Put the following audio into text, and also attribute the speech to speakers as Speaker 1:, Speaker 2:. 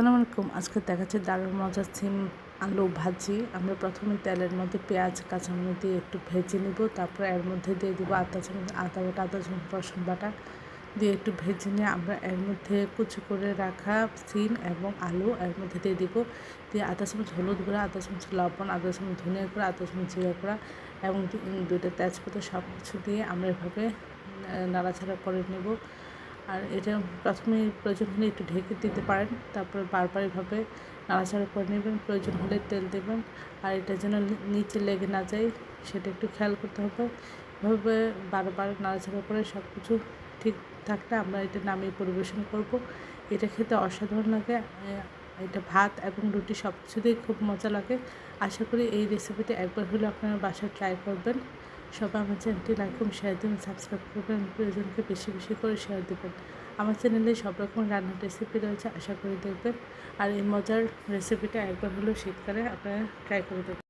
Speaker 1: আসসালামু আলাইকুম। আজকে দেখাচ্ছি দারুণ মজার সিম আলু ভাজি। আমরা প্রথমে তেলের মধ্যে পেঁয়াজ কাঁচামরিচ দিয়ে একটু ভেজে নিব। তারপর এর মধ্যে দিয়ে দিব আদা বাটা, আদা চামচ রসুন বাটা দিয়ে একটু ভেজে নিয়ে আমরা এর মধ্যে কুচি করে রাখা সিম এবং আলু এর মধ্যে দিয়ে দিব। দিয়ে আধা চামচ হলুদ গুঁড়া, আধা চামচ লবণ, আধা চামচ ধনিয়া গুঁড়া, আধা চামচ জিরা গুঁড়া এবং দুইটা তেজপাতা সব কিছু দিয়ে আমরা এভাবে নাড়াচাড়া করে নেব। আর এটা প্রথমে প্রয়োজন হলে একটু ঢেকে দিতে পারেন, তারপর বারবার এভাবে নাড়াচাড়া করে নেবেন। প্রয়োজন হলে তেল দেবেন। আর এটা যেন নিচে লেগে না যায় সেটা একটু খেয়াল করতে হবে। এভাবে বারবার নাড়াচাড়া করে সব কিছু ঠিক থাকলে আমরা এটা নামিয়ে পরিবেশন করব। এটা খেতে অসাধারণ লাগে। এটা ভাত এবং রুটি সব কিছু দিয়ে খুব মজা লাগে। আশা করি এই রেসিপিটা একবার হলে আপনারা বাসায় ট্রাই করবেন। সবাই আমার চ্যানেলটি লাইক এবং শেয়ার দেবেন, সাবস্ক্রাইব করবেন, প্রিয়জনকে বেশি বেশি করে শেয়ার দেবেন। আমার চ্যানেলে সব রকম রান্নার রেসিপি রয়েছে, আশা করি দেখবেন। আর এই মজার রেসিপিটা একবার হলেও শীতকালে আপনারা ট্রাই করে দেখবেন।